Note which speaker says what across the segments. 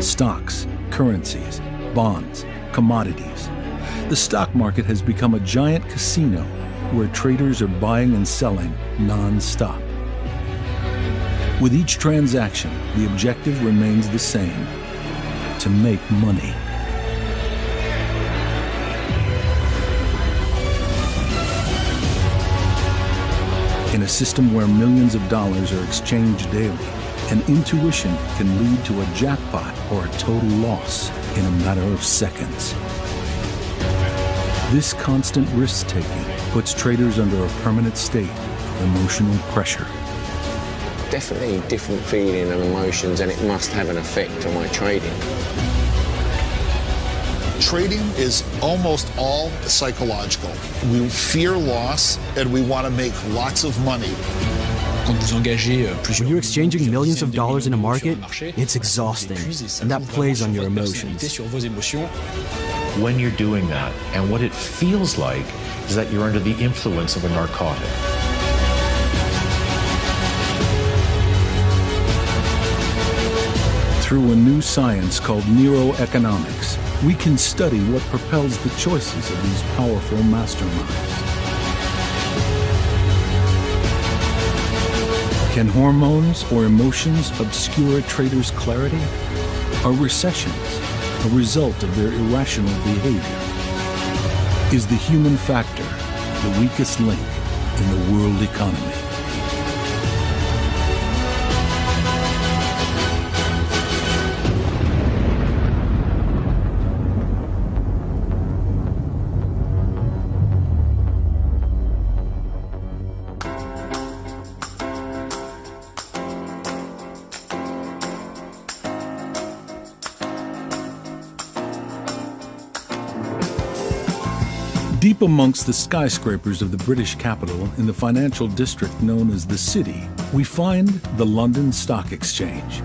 Speaker 1: Stocks, currencies, bonds, commodities. The stock market has become a giant casino where traders are buying and selling non-stop. With each transaction, the objective remains the same: to make money. In a system where millions of dollars are exchanged daily, an intuition can lead to a jackpot or a total loss in a matter of seconds. This constant risk-taking puts traders under a permanent state of emotional pressure.
Speaker 2: Definitely different feeling and emotions, and it must have an effect on my trading.
Speaker 3: Trading is almost all psychological. We fear loss and we want to make lots of money.
Speaker 4: When you're exchanging millions of dollars in a market, it's exhausting, and that plays on your emotions.
Speaker 5: When you're doing that, and what it feels like is that you're under the influence of a narcotic.
Speaker 1: Through a new science called neuroeconomics, we can study what propels the choices of these powerful masterminds. Can hormones or emotions obscure a trader's clarity? Are recessions a result of their irrational behavior? Is the human factor the weakest link in the world economy? Deep amongst the skyscrapers of the British capital in the financial district known as the City, we find the London Stock Exchange,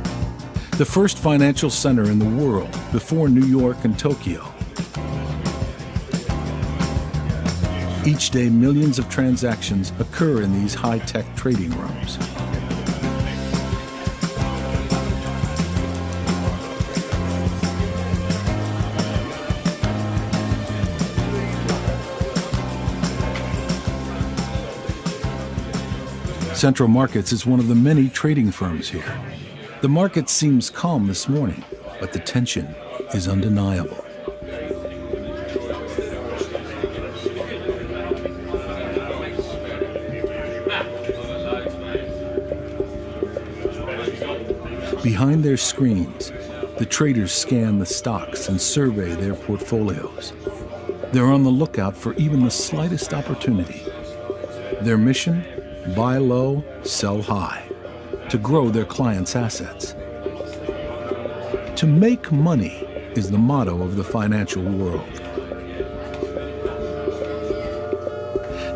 Speaker 1: the first financial center in the world before New York and Tokyo. Each day, millions of transactions occur in these high-tech trading rooms. Central Markets is one of the many trading firms here. The market seems calm this morning, but the tension is undeniable. Behind their screens, the traders scan the stocks and survey their portfolios. They're on the lookout for even the slightest opportunity. Their mission? Buy low, sell high, to grow their clients' assets. To make money is the motto of the financial world.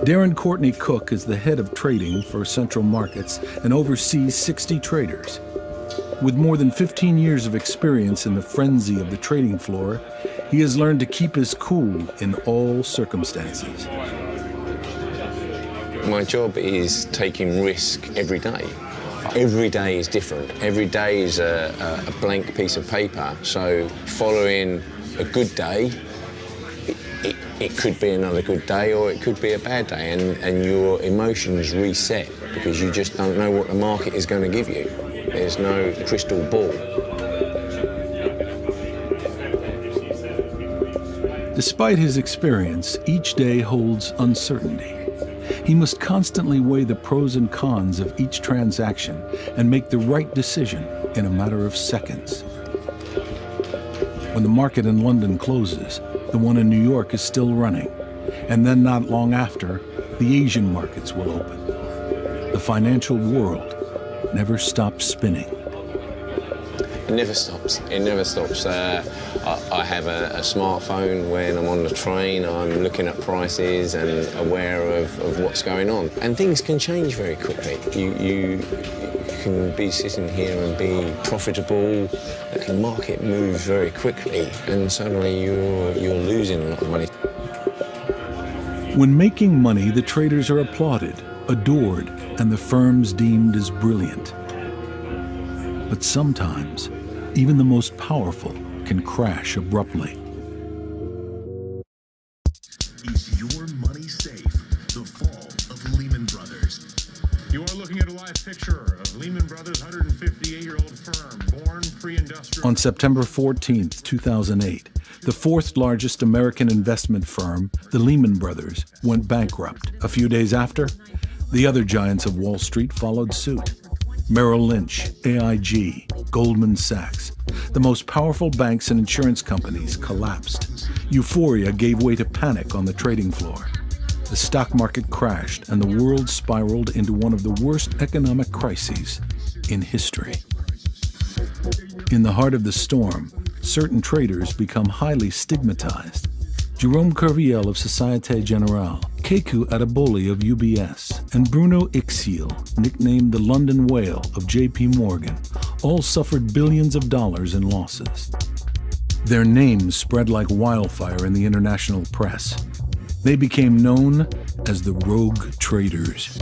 Speaker 1: Darren Courtney Cook is the head of trading for Central Markets and oversees 60 traders. With more than 15 years of experience in the frenzy of the trading floor, he has learned to keep his cool in all circumstances.
Speaker 2: My job is taking risk every day. Every day is different. Every day is a blank piece of paper. So following a good day, it could be another good day or it could be a bad day, and your emotions reset because you just don't know what the market is going to give you. There's no crystal ball.
Speaker 1: Despite his experience, each day holds uncertainty. He must constantly weigh the pros and cons of each transaction and make the right decision in a matter of seconds. When the market in London closes, the one in New York is still running, and then not long after, the Asian markets will open. The financial world never stops spinning.
Speaker 2: It never stops. It never stops. I have a smartphone when I'm on the train. I'm looking at prices and aware of what's going on. And things can change very quickly. You can be sitting here and be profitable. The market moves very quickly, and suddenly you're losing a lot of money.
Speaker 1: When making money, the traders are applauded, adored, and the firms deemed as brilliant. But sometimes, Even the most powerful can crash abruptly.
Speaker 6: Is your money safe? The fall of Lehman Brothers.
Speaker 7: You are looking at a live picture of Lehman Brothers' 158-year-old firm, born pre-industrial.
Speaker 1: On September 14, 2008, the fourth largest American investment firm, the Lehman Brothers, went bankrupt. A few days after, the other giants of Wall Street followed suit. Merrill Lynch, AIG, Goldman Sachs. The most powerful banks and insurance companies collapsed. Euphoria gave way to panic on the trading floor. The stock market crashed and the world spiraled into one of the worst economic crises in history. In the heart of the storm, certain traders become highly stigmatized. Jerome Kerviel of Societe Generale, Keku Adeboli of UBS, and Bruno Ixiel, nicknamed the London Whale of JP Morgan, all suffered billions of dollars in losses. Their names spread like wildfire in the international press. They became known as the rogue traders.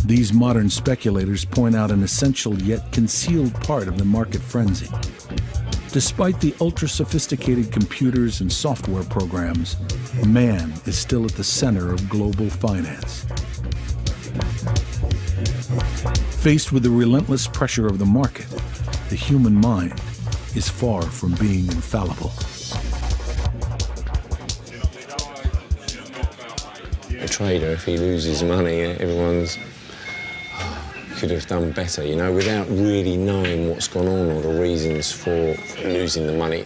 Speaker 1: These modern speculators point out an essential yet concealed part of the market frenzy. Despite the ultra-sophisticated computers and software programs, man is still at the center of global finance. Faced with the relentless pressure of the market, the human mind is far from being infallible.
Speaker 2: A trader, if he loses money, everyone's could have done better, you know, without really knowing what's gone on or the reasons for losing the money.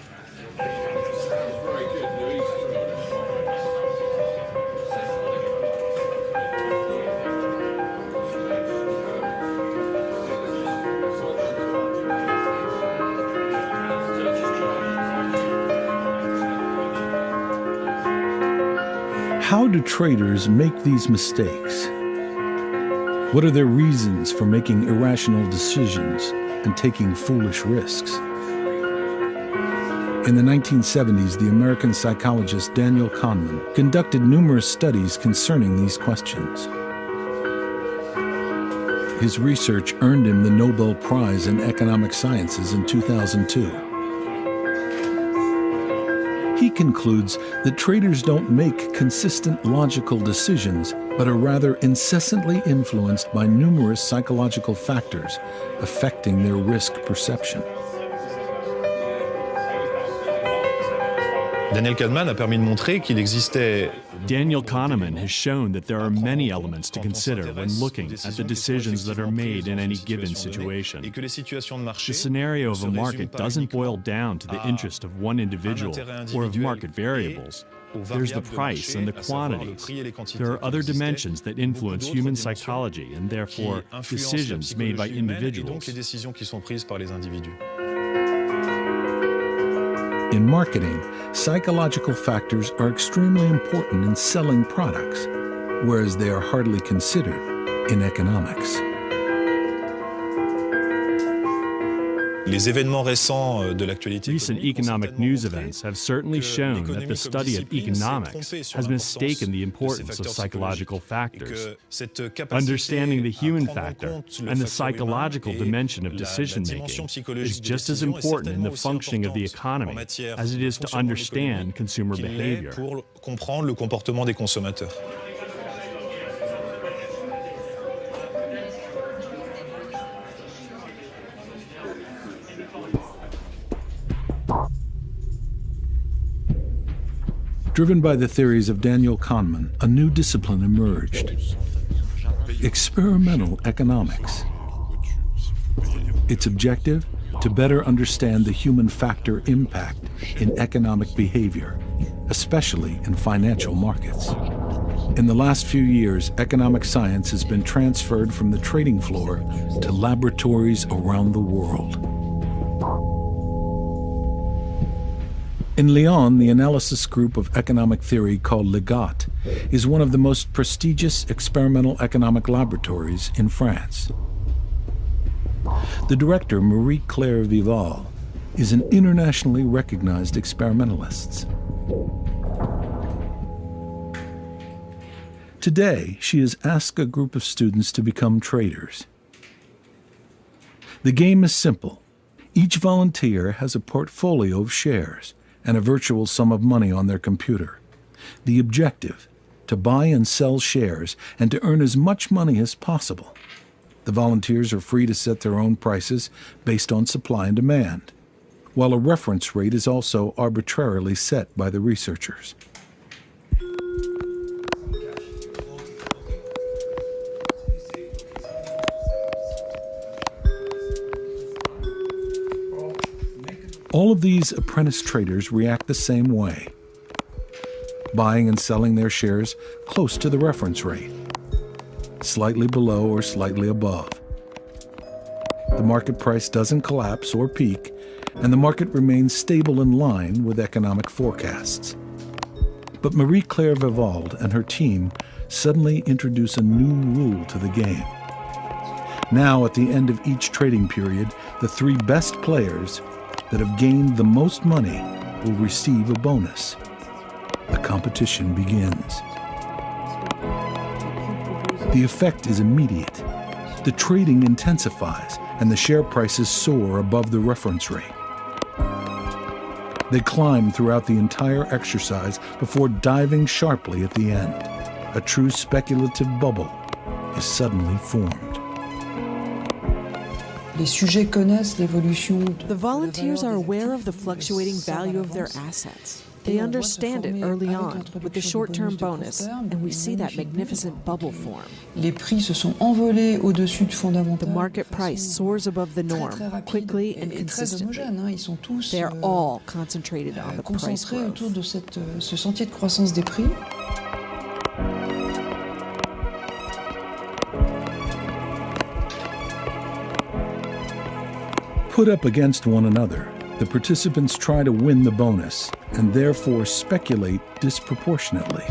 Speaker 1: How do traders make these mistakes? What are their reasons for making irrational decisions and taking foolish risks? In the 1970s, the American psychologist Daniel Kahneman conducted numerous studies concerning these questions. His research earned him the Nobel Prize in Economic Sciences in 2002. He concludes that traders don't make consistent logical decisions, but are rather incessantly influenced by numerous psychological factors affecting their risk perception.
Speaker 8: Daniel Kahneman a permis de montrer qu'il existait.
Speaker 9: Daniel Kahneman has shown that there are many elements to consider when looking at the decisions that are made in any given situation. The scenario of a market doesn't boil down to the interest of one individual or of market variables. There's the price and the quantities. There are other dimensions that influence human psychology and therefore decisions made by individuals.
Speaker 1: In marketing, psychological factors are extremely important in selling products, whereas they are hardly considered in economics.
Speaker 9: Recent economic news events have certainly shown that the study of economics has mistaken the importance of psychological factors. Understanding the human factor and the psychological dimension of decision-making is just as important in the functioning of the economy as it is to understand consumer behavior.
Speaker 1: Driven by the theories of Daniel Kahneman, a new discipline emerged: experimental economics. Its objective? To better understand the human factor impact in economic behavior, especially in financial markets. In the last few years, economic science has been transferred from the trading floor to laboratories around the world. In Lyon, the analysis group of economic theory called Legat is one of the most prestigious experimental economic laboratories in France. The director, Marie-Claire Vival, is an internationally recognized experimentalist. Today, she has asked a group of students to become traders. The game is simple. Each volunteer has a portfolio of shares and a virtual sum of money on their computer. The objective, to buy and sell shares and to earn as much money as possible. The volunteers are free to set their own prices based on supply and demand, while a reference rate is also arbitrarily set by the researchers. All of these apprentice traders react the same way, buying and selling their shares close to the reference rate, slightly below or slightly above. The market price doesn't collapse or peak, and the market remains stable in line with economic forecasts. But Marie-Claire Vivalde and her team suddenly introduce a new rule to the game. Now, at the end of each trading period, the 3 best players that have gained the most money will receive a bonus. The competition begins. The effect is immediate. The trading intensifies and the share prices soar above the reference rate. They climb throughout the entire exercise before diving sharply at the end. A true speculative bubble is suddenly formed.
Speaker 10: The volunteers are aware of the fluctuating value of their assets. They understand it early on with the short-term bonus, and we see that magnificent bubble form. The market price soars above the norm, quickly and consistently. They are all concentrated on the price growth.
Speaker 1: Put up against one another, the participants try to win the bonus and therefore speculate disproportionately.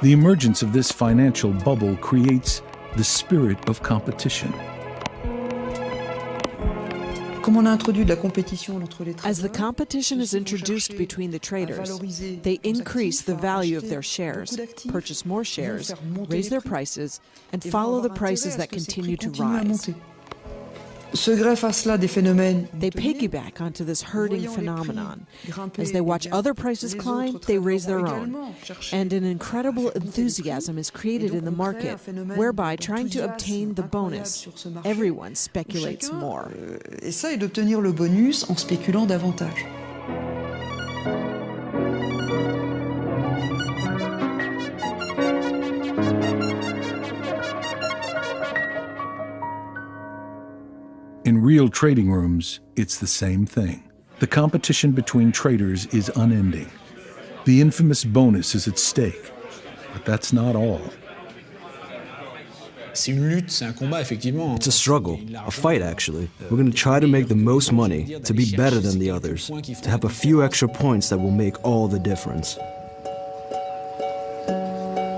Speaker 1: The emergence of this financial bubble creates the spirit of competition.
Speaker 10: As the competition is introduced between the traders, they increase the value of their shares, purchase more shares, raise their prices, and follow the prices that continue to rise. They piggyback onto this herding phenomenon. As they watch other prices climb, they raise their own. And an incredible enthusiasm is created in the market, whereby trying to obtain the bonus, everyone speculates more.
Speaker 1: In real trading rooms, it's the same thing. The competition between traders is unending. The infamous bonus is at stake, but that's not all.
Speaker 4: It's a struggle, a fight actually. We're going to try to make the most money, to be better than the others, to have a few extra points that will make all the difference.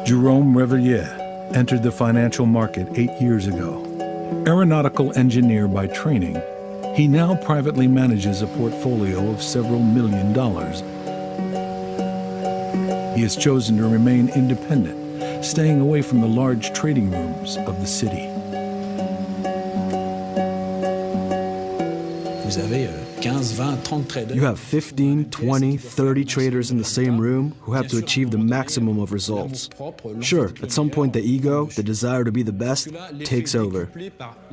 Speaker 1: Jérôme Réveillé entered the financial market 8 years ago. Aeronautical engineer by training, he now privately manages a portfolio of several $1 million. He has chosen to remain independent, staying away from the large trading rooms of the city.
Speaker 4: You have 15, 20, 30 traders in the same room who have to achieve the maximum of results. Sure, at some point the ego, the desire to be the best, takes over.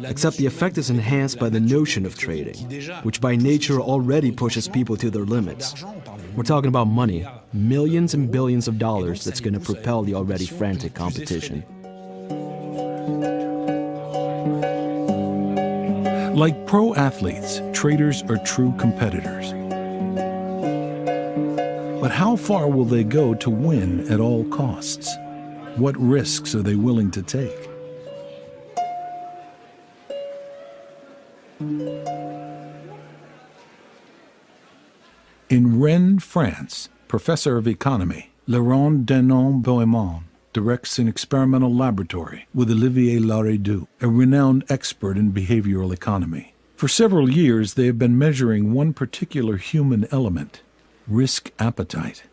Speaker 4: Except the effect is enhanced by the notion of trading, which by nature already pushes people to their limits. We're talking about money, millions and billions of dollars that's going to propel the already frantic competition.
Speaker 1: Like pro athletes, traders are true competitors. But how far will they go to win at all costs? What risks are they willing to take? In Rennes, France, professor of economy, Laurent Denon-Bohémond directs an experimental laboratory with Olivier Laredoux, a renowned expert in behavioral economy. For several years, they have been measuring one particular human element, risk appetite.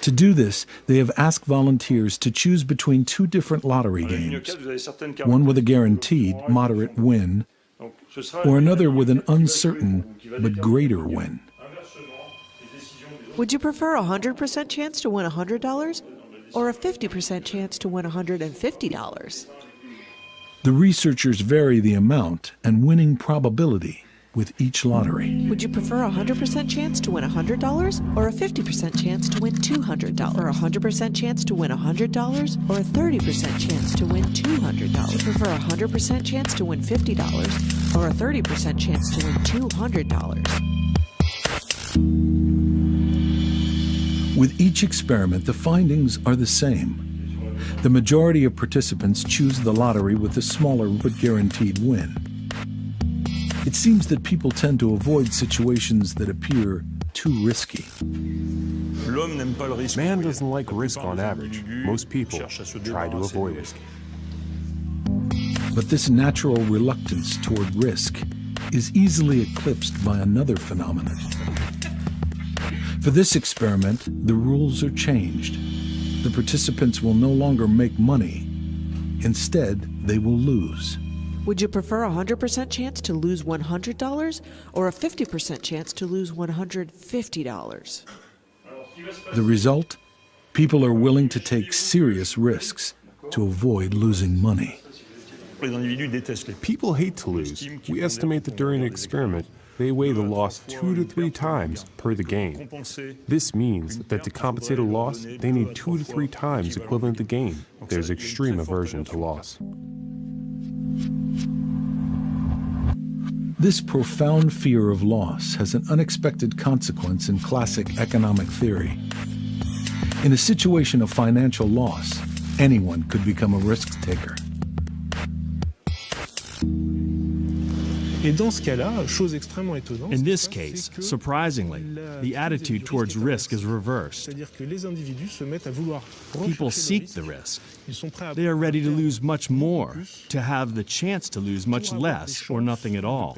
Speaker 1: To do this, they have asked volunteers to choose between two different lottery games, one with a guaranteed, moderate win, or another with an uncertain but greater win.
Speaker 10: Would you prefer a 100% chance to win $100 or a 50% chance to win $150?
Speaker 1: The researchers vary the amount and winning probability with each lottery.
Speaker 10: Would you prefer a 100% chance to win $100 or a 50% chance to win $200? Or a 100% chance to win $100 or a 30% chance to win $200? Would you prefer a 100% chance to win $50 or a 30% chance to win $200?
Speaker 1: With each experiment, the findings are the same. The majority of participants choose the lottery with the smaller but guaranteed win. It seems that people tend to avoid situations that appear too risky.
Speaker 11: Man doesn't like risk on average. Most people try to avoid it.
Speaker 1: But this natural reluctance toward risk is easily eclipsed by another phenomenon. For this experiment, the rules are changed. The participants will no longer make money. Instead, they will lose.
Speaker 10: Would you prefer a 100% chance to lose $100 or a 50% chance to lose $150?
Speaker 1: The result? People are willing to take serious risks to avoid losing money.
Speaker 11: People hate to lose. We estimate that during an experiment, they weigh the loss 2 to 3 times per the gain. This means that to compensate a loss, they need 2 to 3 times equivalent to gain. There's extreme aversion to loss.
Speaker 1: This profound fear of loss has an unexpected consequence in classic economic theory. In a situation of financial loss, anyone could become a risk taker.
Speaker 9: In this case, surprisingly, the attitude towards risk is reversed. People seek the risk. They are ready to lose much more, to have the chance to lose much less or nothing at all.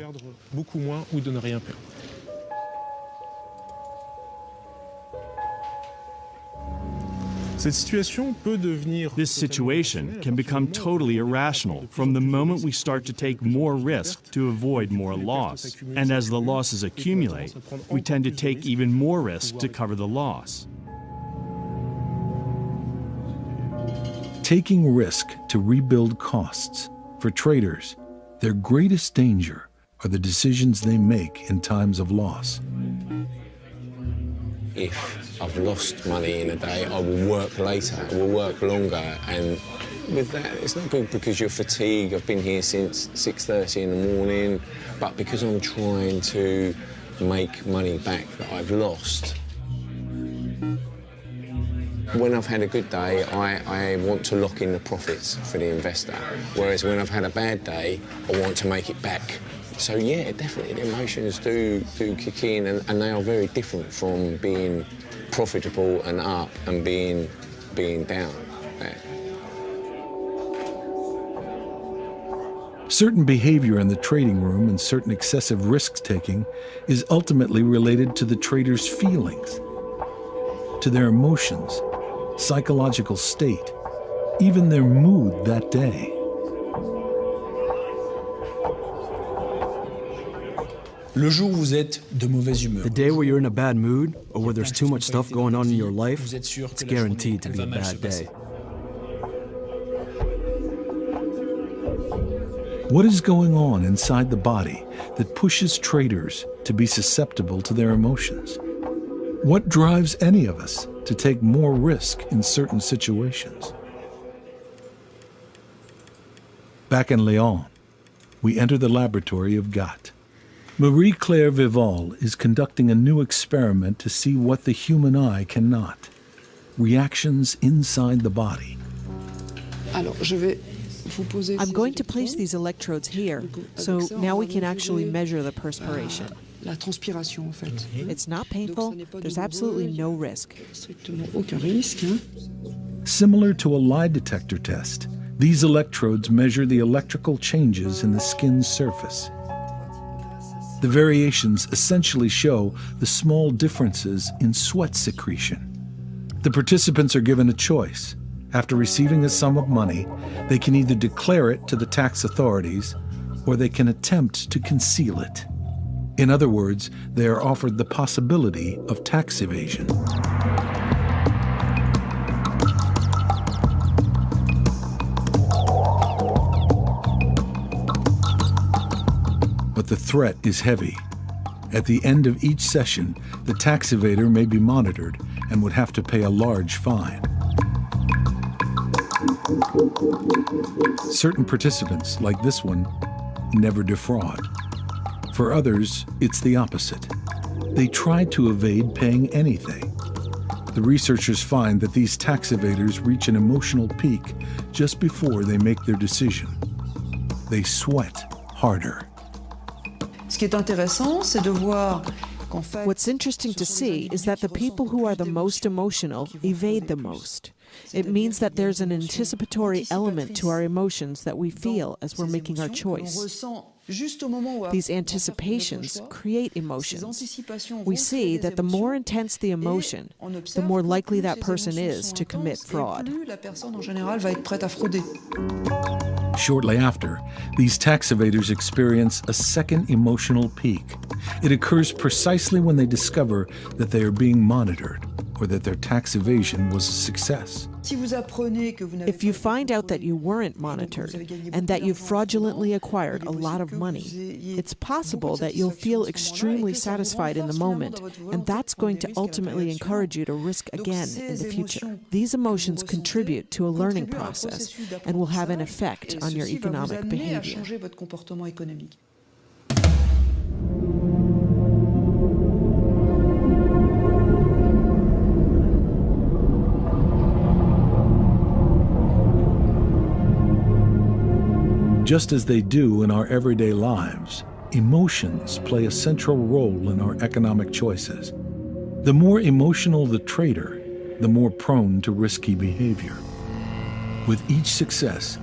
Speaker 9: This situation can become totally irrational from the moment we start to take more risk to avoid more loss. And as the losses accumulate, we tend to take even more risk to cover the loss.
Speaker 1: Taking risk to rebuild costs. For traders, their greatest danger are the decisions they make in times of loss.
Speaker 2: If I've lost money in a day, I will work later, I will work longer, and with that, it's not good because you're fatigued. I've been here since 6:30 in the morning, but because I'm trying to make money back that I've lost. When I've had a good day, I want to lock in the profits for the investor, whereas when I've had a bad day, I want to make it back. So yeah, definitely the emotions do kick in, and they are very different from being profitable and up and being down.
Speaker 1: Certain behavior in the trading room and certain excessive risk-taking is ultimately related to the trader's feelings, to their emotions, psychological state, even their mood that day.
Speaker 4: The day where you're in a bad mood or where there's too much stuff going on in your life, it's guaranteed to be a bad day.
Speaker 1: What is going on inside the body that pushes traders to be susceptible to their emotions? What drives any of us to take more risk in certain situations? Back in Lyon, we enter the laboratory of Gat. Marie-Claire Vival is conducting a new experiment to see what the human eye cannot. Reactions inside the body.
Speaker 10: I'm going to place these electrodes here, so now we can actually measure the perspiration. It's not painful. There's absolutely no risk.
Speaker 1: Similar to a lie detector test, these electrodes measure the electrical changes in the skin's surface. The variations essentially show the small differences in sweat secretion. The participants are given a choice. After receiving a sum of money, they can either declare it to the tax authorities or they can attempt to conceal it. In other words, they are offered the possibility of tax evasion. But the threat is heavy. At the end of each session, the tax evader may be monitored and would have to pay a large fine. Certain participants, like this one, never defraud. For others, it's the opposite. They try to evade paying anything. The researchers find that these tax evaders reach an emotional peak just before they make their decision. They sweat harder.
Speaker 10: What's interesting to see is that the people who are the most emotional evade the most. It means that there's an anticipatory element to our emotions that we feel as we're making our choice. These anticipations create emotions. We see that the more intense the emotion, the more likely that person is to commit fraud.
Speaker 1: Shortly after, these tax evaders experience a second emotional peak. It occurs precisely when they discover that they are being monitored or that their tax evasion was a success.
Speaker 10: If you find out that you weren't monitored and that you've fraudulently acquired a lot of money, it's possible that you'll feel extremely satisfied in the moment, and that's going to ultimately encourage you to risk again in the future. These emotions contribute to a learning process and will have an effect on your economic behavior.
Speaker 1: Just as they do in our everyday lives, emotions play a central role in our economic choices. The more emotional the trader, the more prone to risky behavior. With each success,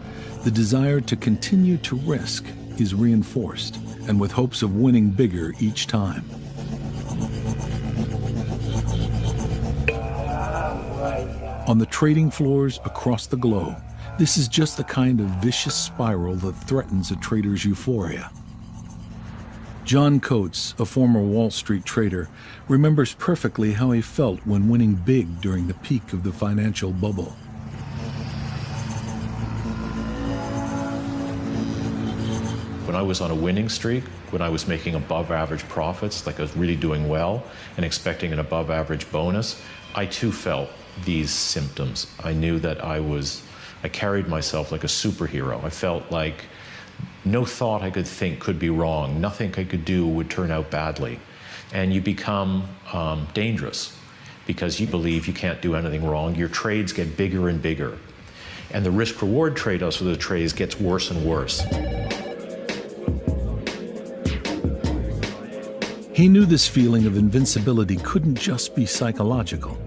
Speaker 1: the desire to continue to risk is reinforced, and with hopes of winning bigger each time. On the trading floors across the globe, this is just the kind of vicious spiral that threatens a trader's euphoria. John Coates, a former Wall Street trader, remembers perfectly how he felt when winning big during the peak of the financial bubble.
Speaker 5: When I was on a winning streak, when I was making above average profits, like I was really doing well and expecting an above average bonus, I too felt these symptoms. I knew that I carried myself like a superhero. I felt like no thought I could think could be wrong. Nothing I could do would turn out badly. And you become dangerous because you believe you can't do anything wrong. Your trades get bigger and bigger. And the risk-reward trade-offs for the trades gets worse and worse.
Speaker 1: He knew this feeling of invincibility couldn't just be psychological.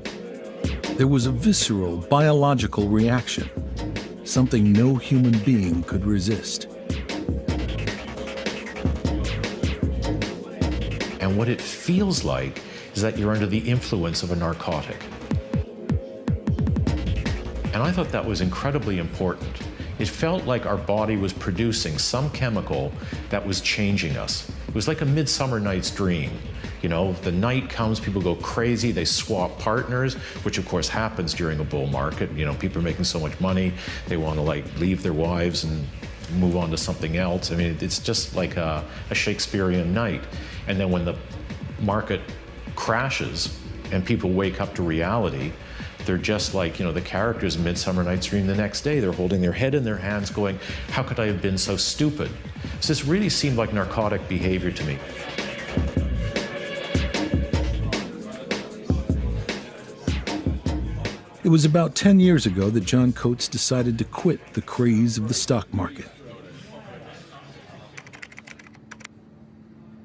Speaker 1: There was a visceral, biological reaction, something no human being could resist.
Speaker 5: And what it feels like is that you're under the influence of a narcotic. And I thought that was incredibly important. It felt like our body was producing some chemical that was changing us. It was like a Midsummer Night's Dream. You know, the night comes, people go crazy, they swap partners, which of course happens during a bull market. You know, people are making so much money, they want to like leave their wives and move on to something else. I mean, it's just like a Shakespearean night. And then when the market crashes and people wake up to reality, they're just like, you know, the characters in Midsummer Night's Dream the next day. They're holding their head in their hands going, how could I have been so stupid? So this really seemed like narcotic behavior to me.
Speaker 1: It was about 10 years ago that John Coates decided to quit the craze of the stock market.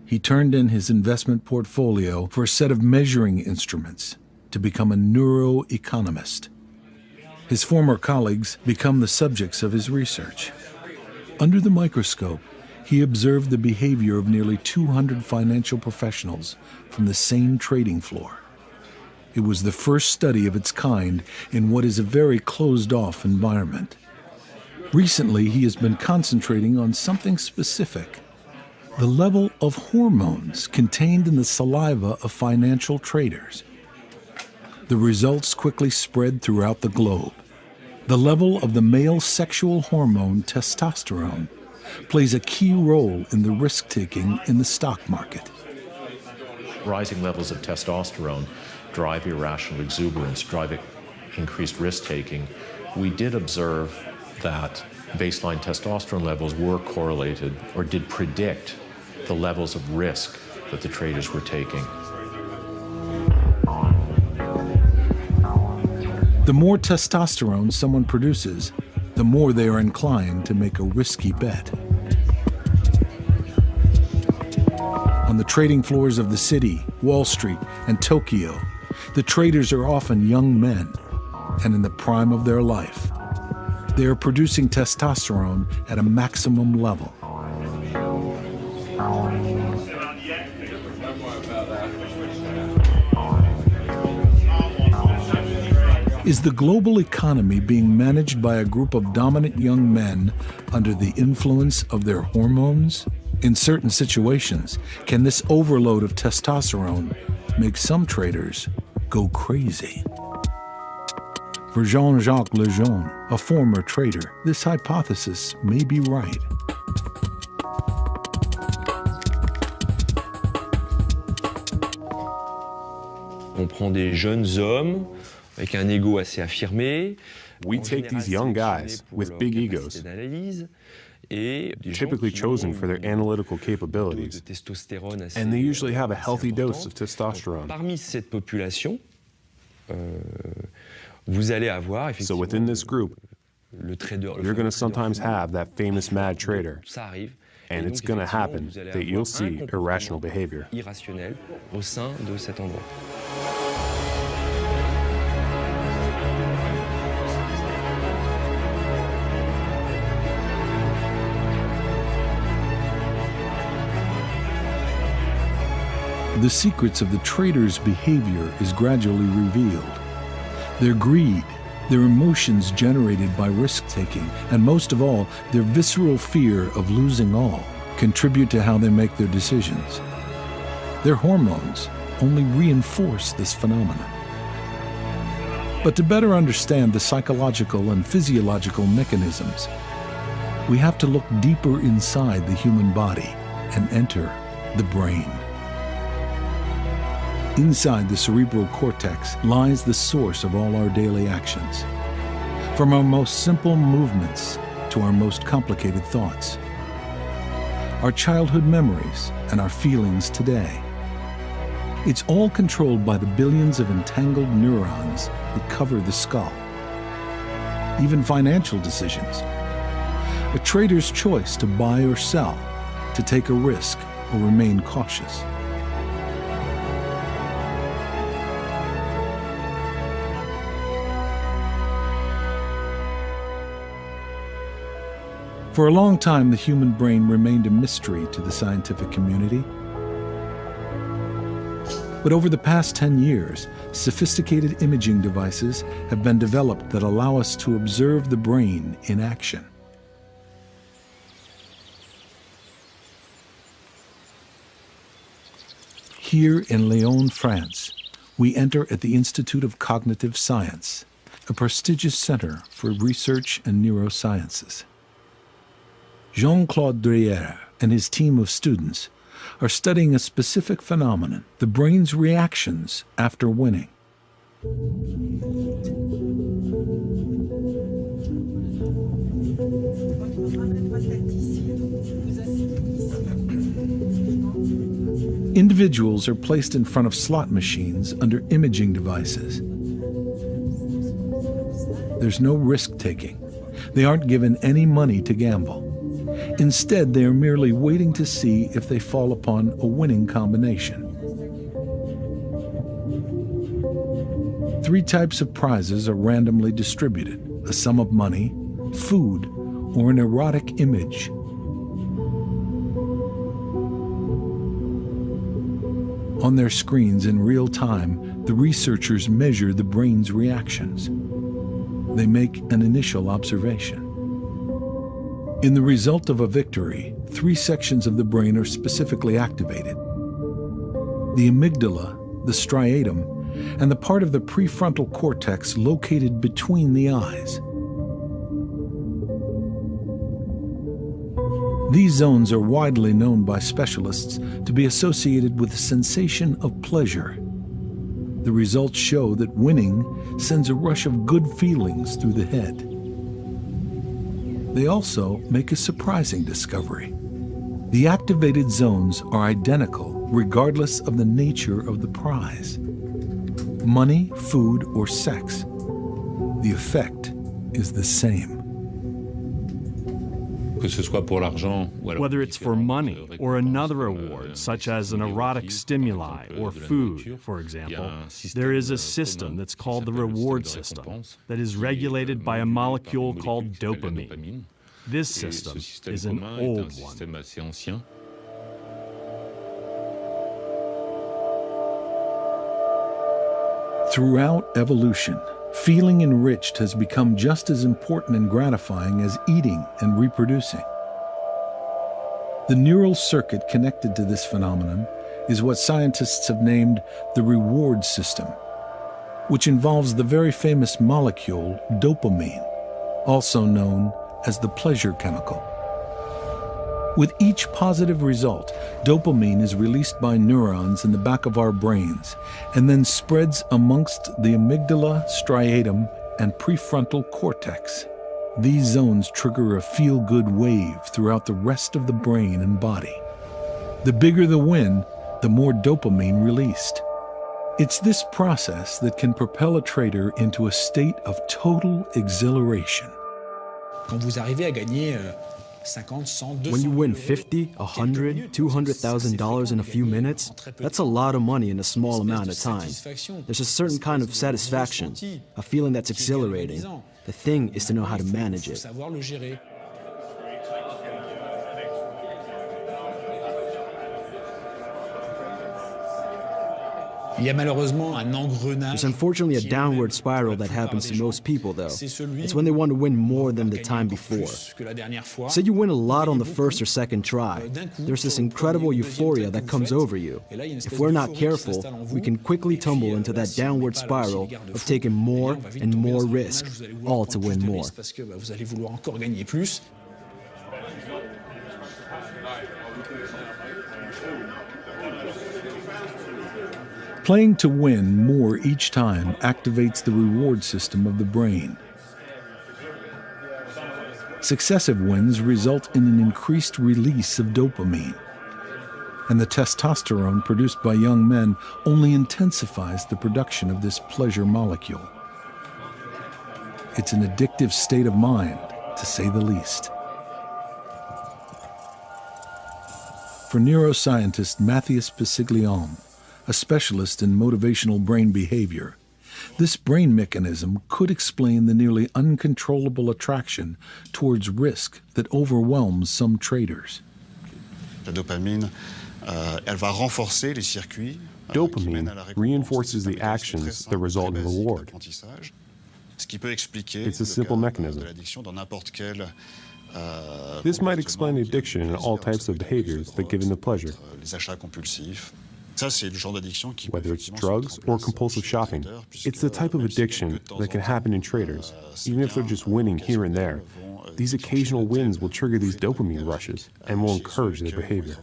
Speaker 1: He turned in his investment portfolio for a set of measuring instruments to become a neuroeconomist. His former colleagues become the subjects of his research. Under the microscope, he observed the behavior of nearly 200 financial professionals from the same trading floor. It was the first study of its kind in what is a very closed-off environment. Recently, he has been concentrating on something specific: the level of hormones contained in the saliva of financial traders. The results quickly spread throughout the globe. The level of the male sexual hormone testosterone plays a key role in the risk-taking in the stock market.
Speaker 5: Rising levels of testosterone drive irrational exuberance, drive increased risk-taking. We did observe that baseline testosterone levels were correlated or did predict the levels of risk that the traders were taking.
Speaker 1: The more testosterone someone produces, the more they are inclined to make a risky bet. On the trading floors of the city, Wall Street, and Tokyo, the traders are often young men and in the prime of their life. They are producing testosterone at a maximum level. Is the global economy being managed by a group of dominant young men under the influence of their hormones? In certain situations, can this overload of testosterone make some traders go crazy? For Jean-Jacques Lejeune, a former trader, this hypothesis may be right.
Speaker 12: On prend des jeunes hommes avec un ego assez affirmé.
Speaker 11: We take these young guys with big egos, typically chosen for their analytical capabilities, and they usually have a healthy dose of testosterone.
Speaker 12: Parmi cette population, vous allez avoir,
Speaker 11: so within this group, you're going to sometimes have that famous mad trader, and it's going to happen that you'll see irrational behavior.
Speaker 12: Irrationnel au sein de cet endroit.
Speaker 1: The secrets of the traders' behavior is gradually revealed. Their greed, their emotions generated by risk-taking, and most of all, their visceral fear of losing all, contribute to how they make their decisions. Their hormones only reinforce this phenomenon. But to better understand the psychological and physiological mechanisms, we have to look deeper inside the human body and enter the brain. Inside the cerebral cortex lies the source of all our daily actions, from our most simple movements to our most complicated thoughts, our childhood memories and our feelings today. It's all controlled by the billions of entangled neurons that cover the skull. Even financial decisions, a trader's choice to buy or sell, to take a risk or remain cautious. For a long time, the human brain remained a mystery to the scientific community. But over the past 10 years, sophisticated imaging devices have been developed that allow us to observe the brain in action. Here in Lyon, France, we enter at the Institute of Cognitive Science, a prestigious center for research and neurosciences. Jean-Claude Drière and his team of students are studying a specific phenomenon, the brain's reactions after winning. Individuals are placed in front of slot machines under imaging devices. There's no risk-taking. They aren't given any money to gamble. Instead, they are merely waiting to see if they fall upon a winning combination. 3 types of prizes are randomly distributed: a sum of money, food, or an erotic image. On their screens in real time, The researchers measure the brain's reactions. They make an initial observation. In the result of a victory, 3 sections of the brain are specifically activated: the amygdala, the striatum, and the part of the prefrontal cortex located between the eyes. These zones are widely known by specialists to be associated with the sensation of pleasure. The results show that winning sends a rush of good feelings through the head. They also make a surprising discovery. The activated zones are identical regardless of the nature of the prize. Money, food, or sex. The effect is the same.
Speaker 9: Whether it's for money or another reward, such as an erotic stimuli or food, for example, there is a system that's called the reward system that is regulated by a molecule called dopamine. This system is an old one.
Speaker 1: Throughout evolution, feeling enriched has become just as important and gratifying as eating and reproducing. The neural circuit connected to this phenomenon is what scientists have named the reward system, which involves the very famous molecule dopamine, also known as the pleasure chemical. With each positive result, dopamine is released by neurons in the back of our brains and then spreads amongst the amygdala, striatum, and prefrontal cortex. These zones trigger a feel-good wave throughout the rest of the brain and body. The bigger the win, the more dopamine released. It's this process that can propel a trader into a state of total exhilaration.
Speaker 4: When you win $50, $100, $200,000 in a few minutes, that's a lot of money in a small amount of time. There's a certain kind of satisfaction, a feeling that's exhilarating. The thing is to know how to manage it. There's unfortunately a downward spiral that happens to most people, though. It's when they want to win more than the time before. Say you win a lot on the first or second try. There's this incredible euphoria that comes over you. If we're not careful, we can quickly tumble into that downward spiral of taking more and more risk, all to win more.
Speaker 1: Playing to win more each time activates the reward system of the brain. Successive wins result in an increased release of dopamine, and the testosterone produced by young men only intensifies the production of this pleasure molecule. It's an addictive state of mind, to say the least. For neuroscientist Matthias Pisiglione, a specialist in motivational brain behavior, this brain mechanism could explain the nearly uncontrollable attraction towards risk that overwhelms some traders.
Speaker 11: Dopamine reinforces the actions that result in reward. It's a simple mechanism. This might explain addiction in all types of behaviors that give in the pleasure. Whether it's drugs or compulsive shopping, it's the type of addiction that can happen in traders, even if they're just winning here and there. These occasional wins will trigger these dopamine rushes and will encourage their behavior.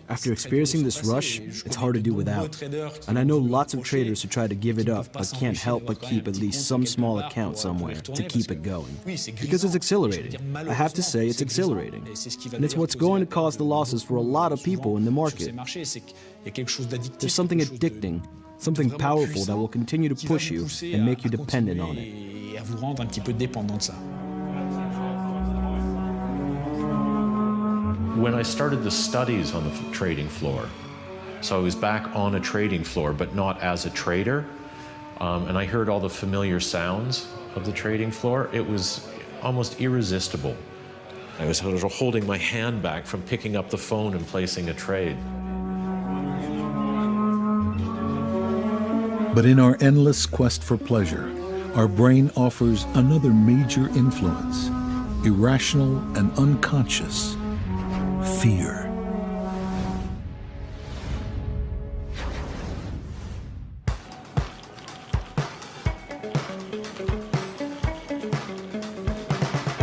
Speaker 4: After experiencing this rush, it's hard to do without. And I know lots of traders who try to give it up but can't help but keep at least some small account somewhere to keep it going. Because it's exhilarating. I have to say it's exhilarating. And it's what's going to cause the losses for a lot of people in the market. There's something addicting, something powerful that will continue to push you and make you dependent on it.
Speaker 5: When I started the studies on the trading floor, so I was back on a trading floor, but not as a trader, and I heard all the familiar sounds of the trading floor, it was almost irresistible I was sort of holding my hand back from picking up the phone and placing a trade.
Speaker 1: But in our endless quest for pleasure, our brain offers another major influence, irrational and unconscious fear.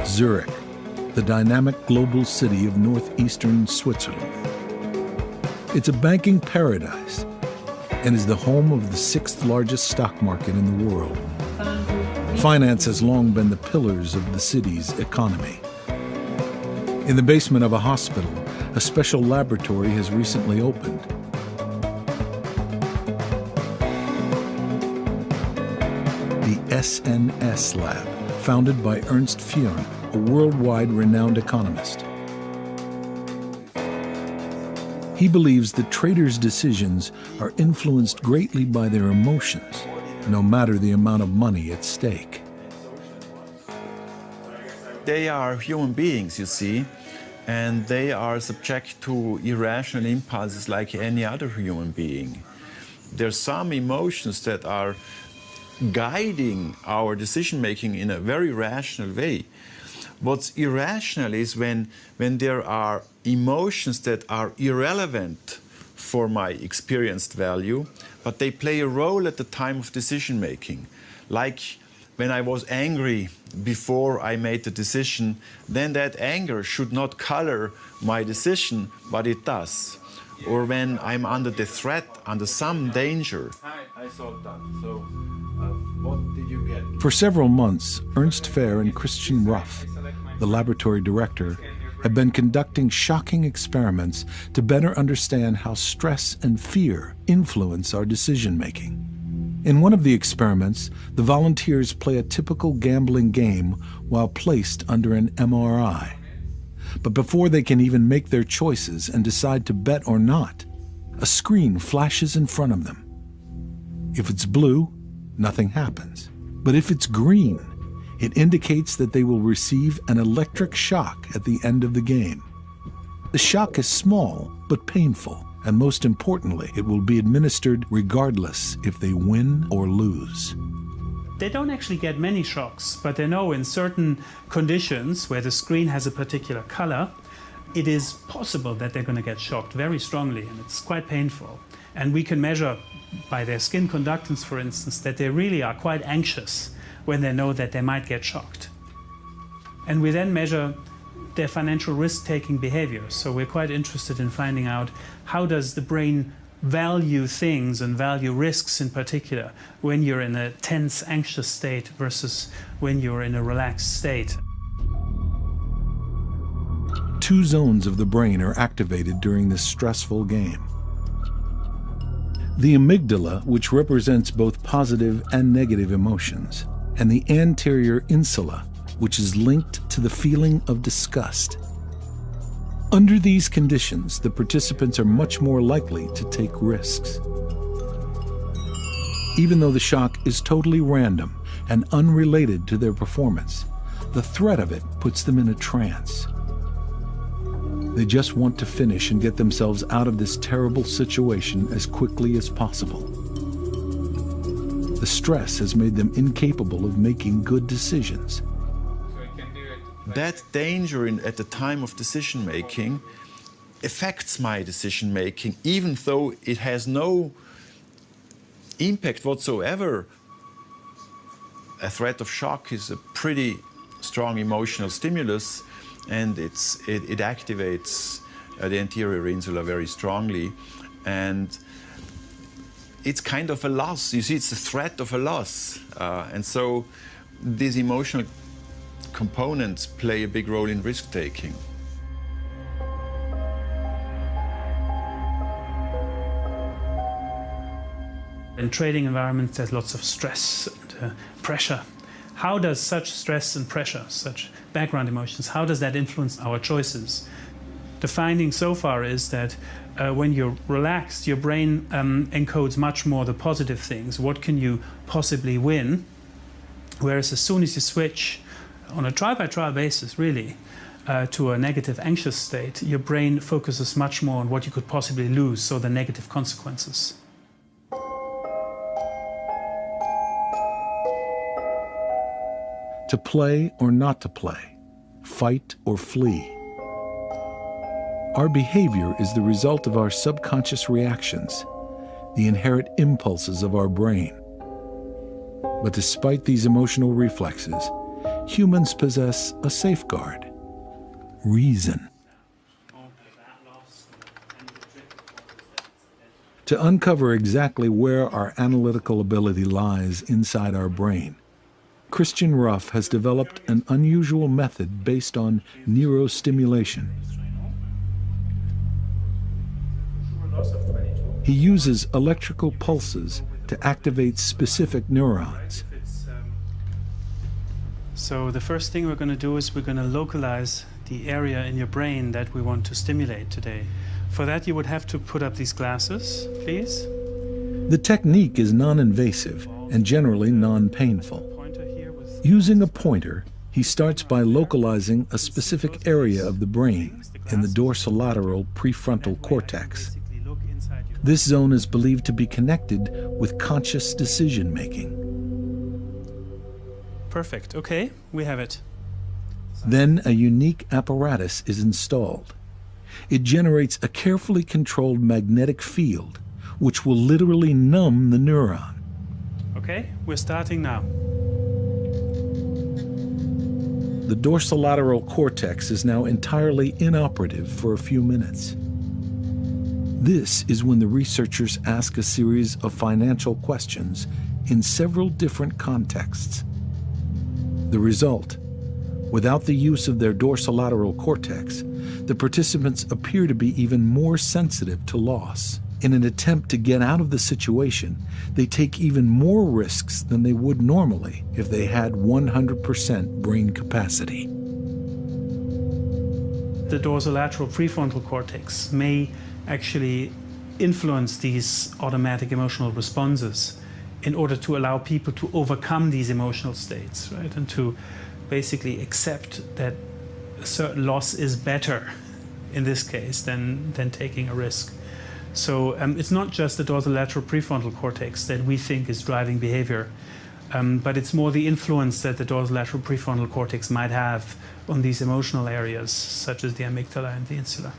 Speaker 1: Zurich, the dynamic global city of northeastern Switzerland. It's a banking paradise and is the home of the 6th largest stock market in the world. Finance has long been the pillars of the city's economy. In the basement of a hospital, a special laboratory has recently opened. The SNS Lab, founded by Ernst Fuhrn, a worldwide renowned economist. He believes that traders' decisions are influenced greatly by their emotions, no matter the amount of money at stake.
Speaker 13: They are human beings, you see, and they are subject to irrational impulses like any other human being. There are some emotions that are guiding our decision-making in a very rational way. What's irrational is when there are emotions that are irrelevant for my experienced value, but they play a role at the time of decision-making. Like when I was angry before I made the decision, then that anger should not color my decision, but it does. Or when I'm under the threat, under some danger. I solved that. So, what did you get?
Speaker 1: For several months, Ernst Fehr and Christian Ruff, the laboratory director, have been conducting shocking experiments to better understand how stress and fear influence our decision-making. In one of the experiments, the volunteers play a typical gambling game while placed under an MRI. But before they can even make their choices and decide to bet or not, a screen flashes in front of them. If it's blue, nothing happens. But if it's green, it indicates that they will receive an electric shock at the end of the game. The shock is small but painful, and most importantly, it will be administered regardless if they win or lose.
Speaker 14: They don't actually get many shocks, but they know in certain conditions where the screen has a particular color, it is possible that they're going to get shocked very strongly, and it's quite painful. And we can measure by their skin conductance, for instance, that they really are quite anxious when they know that they might get shocked. And we then measure their financial risk-taking behavior. So we're quite interested in finding out how does the brain value things and value risks in particular when you're in a tense, anxious state versus when you're in a relaxed state.
Speaker 1: Two zones of the brain are activated during this stressful game. The amygdala, which represents both positive and negative emotions, and the anterior insula, which is linked to the feeling of disgust. Under these conditions, the participants are much more likely to take risks. Even though the shock is totally random and unrelated to their performance, the threat of it puts them in a trance. They just want to finish and get themselves out of this terrible situation as quickly as possible. The stress has made them incapable of making good decisions.
Speaker 13: That danger at the time of decision-making affects my decision-making, even though it has no impact whatsoever. A threat of shock is a pretty strong emotional stimulus, and it activates the anterior insula very strongly. And it's kind of a loss. You see, it's the threat of a loss. And so these emotional components play a big role in risk-taking.
Speaker 14: In trading environments, there's lots of stress and pressure. How does such stress and pressure, such background emotions, how does that influence our choices? The finding so far is that when you're relaxed, your brain encodes much more the positive things. What can you possibly win? Whereas as soon as you switch, on a trial-by-trial basis, really, to a negative anxious state, your brain focuses much more on what you could possibly lose, so the negative consequences.
Speaker 1: To play or not to play, fight or flee. Our behavior is the result of our subconscious reactions, the inherent impulses of our brain. But despite these emotional reflexes, humans possess a safeguard: reason. To uncover exactly where our analytical ability lies inside our brain, Christian Ruff has developed an unusual method based on neurostimulation. He uses electrical pulses to activate specific neurons.
Speaker 14: So the first thing we're going to do is we're going to localize the area in your brain that we want to stimulate today. For that, you would have to put up these glasses, please.
Speaker 1: The technique is non-invasive and generally non-painful. Using a pointer, he starts by localizing a specific area of the brain in the dorsolateral prefrontal cortex. This zone is believed to be connected with conscious decision-making.
Speaker 14: Perfect. Okay, we have it.
Speaker 1: Then a unique apparatus is installed. It generates a carefully controlled magnetic field, which will literally numb the neuron.
Speaker 14: Okay, we're starting now.
Speaker 1: The dorsolateral cortex is now entirely inoperative for a few minutes. This is when the researchers ask a series of financial questions in several different contexts. The result: without the use of their dorsolateral cortex, the participants appear to be even more sensitive to loss. In an attempt to get out of the situation, they take even more risks than they would normally if they had 100% brain capacity.
Speaker 14: The dorsolateral prefrontal cortex may actually influence these automatic emotional responses in order to allow people to overcome these emotional states, right? And to basically accept that a certain loss is better in this case than taking a risk. So it's not just the dorsolateral prefrontal cortex that we think is driving behavior, but it's more the influence that the dorsolateral prefrontal cortex might have on these emotional areas, such as the amygdala and the insula.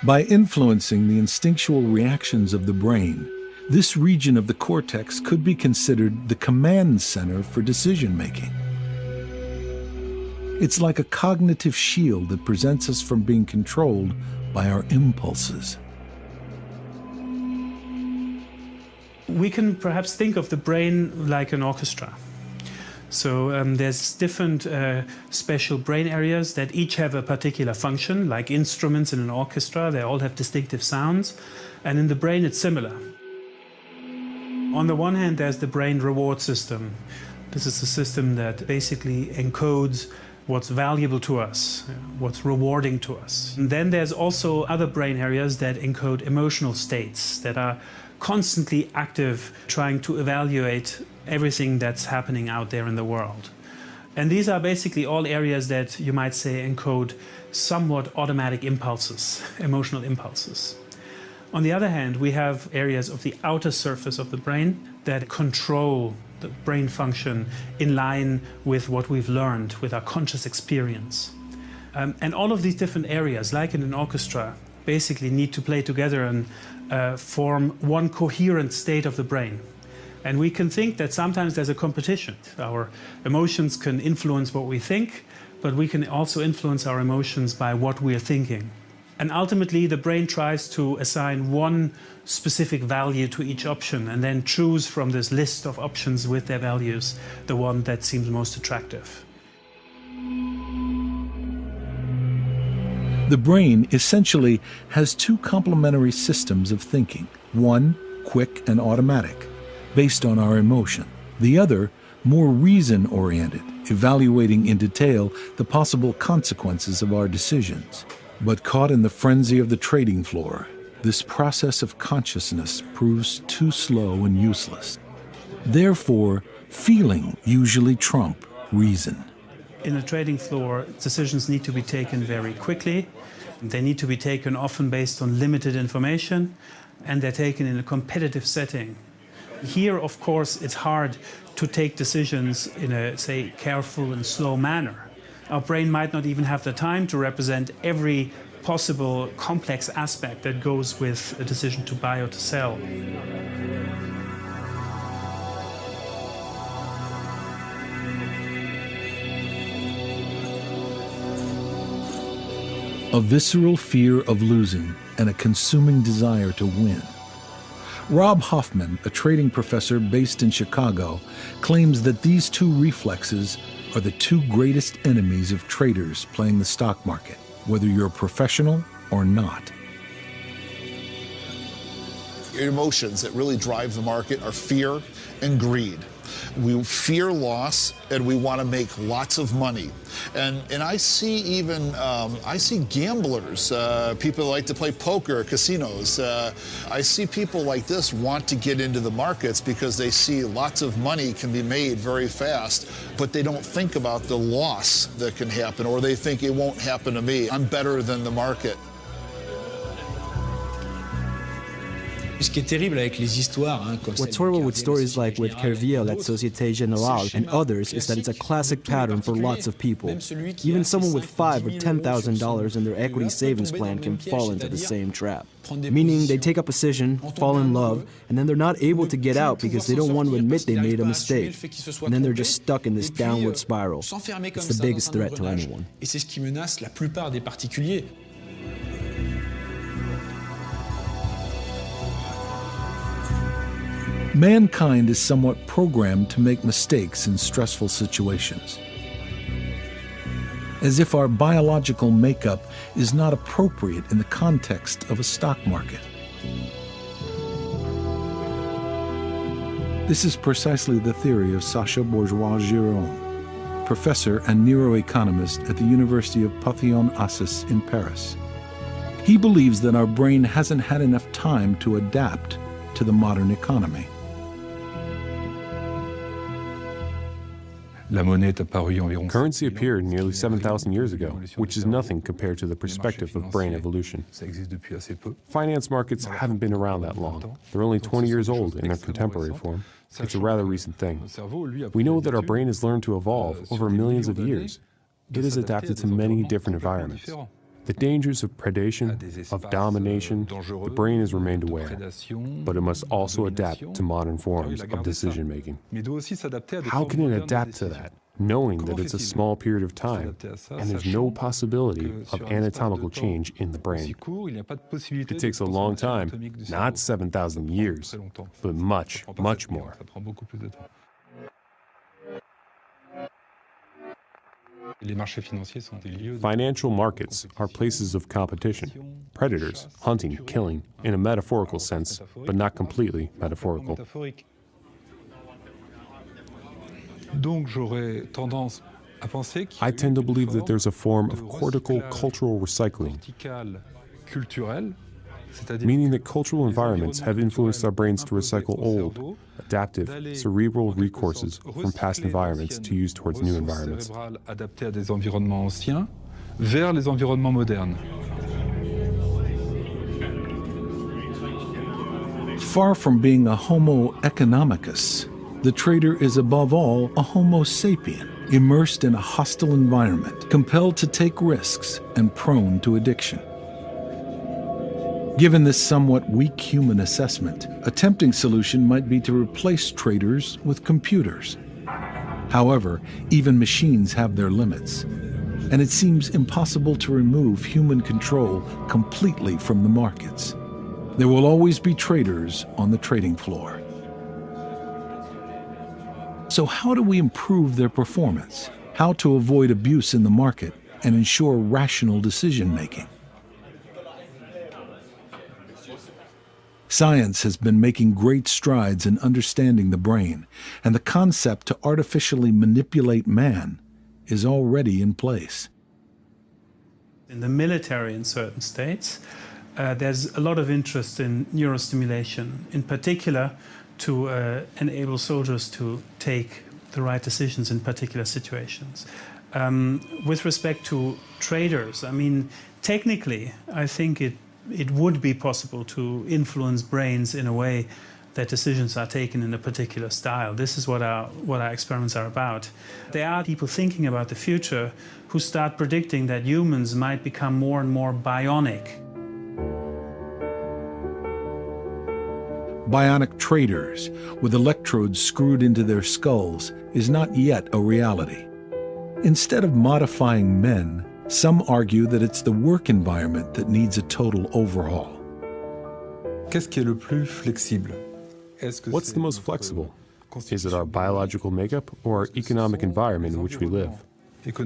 Speaker 1: By influencing the instinctual reactions of the brain, this region of the cortex could be considered the command center for decision-making. It's like a cognitive shield that prevents us from being controlled by our impulses.
Speaker 14: We can perhaps think of the brain like an orchestra. So there's different special brain areas that each have a particular function, like instruments in an orchestra. They all have distinctive sounds. And in the brain, it's similar. On the one hand, there's the brain reward system. This is a system that basically encodes what's valuable to us, what's rewarding to us. And then there's also other brain areas that encode emotional states that are constantly active, trying to evaluate everything that's happening out there in the world. And these are basically all areas that you might say encode somewhat automatic impulses, emotional impulses. On the other hand, we have areas of the outer surface of the brain that control the brain function in line with what we've learned, with our conscious experience. And all of these different areas, like in an orchestra, basically need to play together and form one coherent state of the brain. And we can think that sometimes there's a competition. Our emotions can influence what we think, but we can also influence our emotions by what we're thinking. And ultimately, the brain tries to assign one specific value to each option and then choose from this list of options with their values the one that seems most attractive.
Speaker 1: The brain essentially has two complementary systems of thinking. One, quick and automatic, based on our emotion. The other, more reason-oriented, evaluating in detail the possible consequences of our decisions. But caught in the frenzy of the trading floor, this process of consciousness proves too slow and useless. Therefore, feeling usually trumps reason.
Speaker 14: In a trading floor, decisions need to be taken very quickly. They need to be taken often based on limited information, and they're taken in a competitive setting. Here, of course, it's hard to take decisions in a, say, careful and slow manner. Our brain might not even have the time to represent every possible complex aspect that goes with a decision to buy or to sell.
Speaker 1: A visceral fear of losing and a consuming desire to win. Rob Hoffman, a trading professor based in Chicago, claims that these two reflexes are the two greatest enemies of traders playing the stock market, whether you're a professional or not.
Speaker 3: Emotions that really drive the market are fear and greed. We fear loss, and we want to make lots of money. And I see even, I see gamblers, people who like to play poker, casinos. I see people like this want to get into the markets because they see lots of money can be made very fast, but they don't think about the loss that can happen, or they think it won't happen to me. I'm better than the market.
Speaker 4: What's horrible with stories like with Kerviel at Société Générale and others is that it's a classic pattern for lots of people. Even someone with $5,000 or $10,000 in their equity savings plan can fall into the same trap. Meaning they take a position, fall in love, and then they're not able to get out because they don't want to admit they made a mistake. And then they're just stuck in this downward spiral. It's the biggest threat to anyone.
Speaker 1: Mankind is somewhat programmed to make mistakes in stressful situations, as if our biological makeup is not appropriate in the context of a stock market. This is precisely the theory of Sacha Bourgeois-Giron, professor and neuroeconomist at the University of Panthéon-Assas in Paris. He believes that our brain hasn't had enough time to adapt to the modern economy.
Speaker 11: Currency appeared nearly 7,000 years ago, which is nothing compared to the perspective of brain evolution. Finance markets haven't been around that long. They're only 20 years old in their contemporary form. It's a rather recent thing. We know that our brain has learned to evolve over millions of years. It has adapted to many different environments. The dangers of predation, of domination, the brain has remained aware, but it must also adapt to modern forms of decision-making. How can it adapt to that, knowing that it's a small period of time and there's no possibility of anatomical change in the brain? It takes a long time, not 7,000 years, but much, much more. Financial markets are places of competition, predators, hunting, killing, in a metaphorical sense, but not completely metaphorical. I tend to believe that there's a form of cortical cultural recycling, meaning that cultural environments have influenced our brains to recycle old, adaptive, cerebral recourses from past environments to use towards new environments.
Speaker 1: Far from being a homo economicus, the trader is above all a homo sapien, immersed in a hostile environment, compelled to take risks and prone to addiction. Given this somewhat weak human assessment, a tempting solution might be to replace traders with computers. However, even machines have their limits, and it seems impossible to remove human control completely from the markets. There will always be traders on the trading floor. So how do we improve their performance? How to avoid abuse in the market and ensure rational decision-making? Science has been making great strides in understanding the brain, and the concept to artificially manipulate man is already in place.
Speaker 14: In the military in certain states, there's a lot of interest in neurostimulation, in particular to enable soldiers to take the right decisions in particular situations. With respect to traders, I mean, technically, I think it would be possible to influence brains in a way that decisions are taken in a particular style. This is what our experiments are about. There are people thinking about the future who start predicting that humans might become more and more bionic.
Speaker 1: Bionic traders with electrodes screwed into their skulls is not yet a reality. Instead of modifying men, some argue that it's the work environment that needs a total overhaul.
Speaker 11: Qu'est-ce qui est le plus flexible? What's the most flexible? Is it our biological makeup or our economic environment in which we live? Should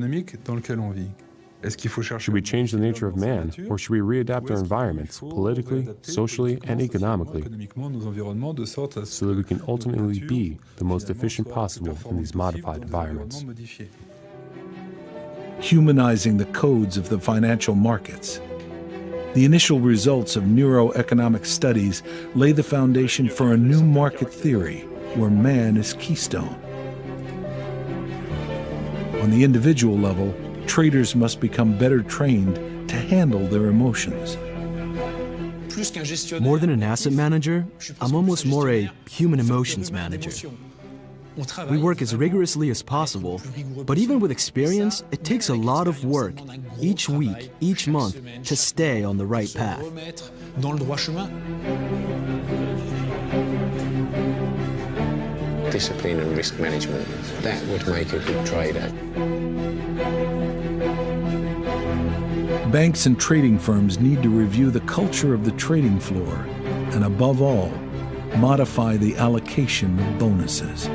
Speaker 11: we change the nature of man, or should we readapt our environments politically, socially, and economically so that we can ultimately be the most efficient possible in these modified environments?
Speaker 1: Humanizing the codes of the financial markets. The initial results of neuroeconomic studies lay the foundation for a new market theory where man is keystone. On the individual level, traders must become better trained to handle their emotions.
Speaker 4: More than an asset manager, I'm almost more a human emotions manager. We work as rigorously as possible, but even with experience, it takes a lot of work each week, each month, to stay on the right path.
Speaker 2: Discipline and risk management, that would make a good trader.
Speaker 1: Banks and trading firms need to review the culture of the trading floor and, above all, modify the allocation of bonuses.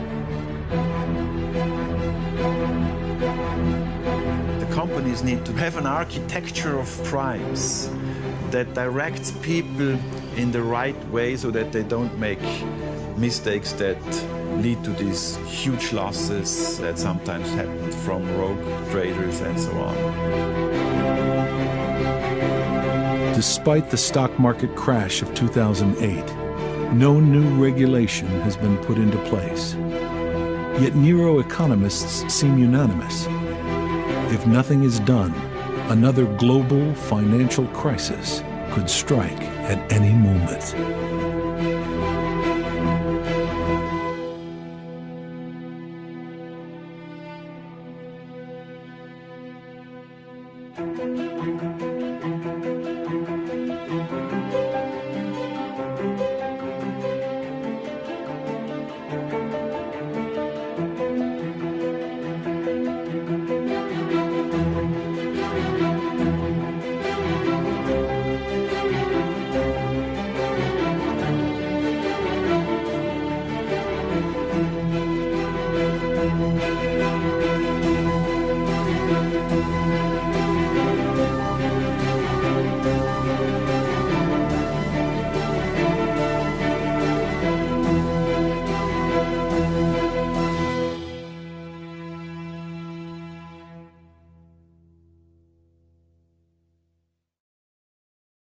Speaker 13: Companies need to have an architecture of primes that directs people in the right way so that they don't make mistakes that lead to these huge losses that sometimes happen from rogue traders and so on.
Speaker 1: Despite the stock market crash of 2008, no new regulation has been put into place. Yet neuroeconomists seem unanimous. If nothing is done, another global financial crisis could strike at any moment.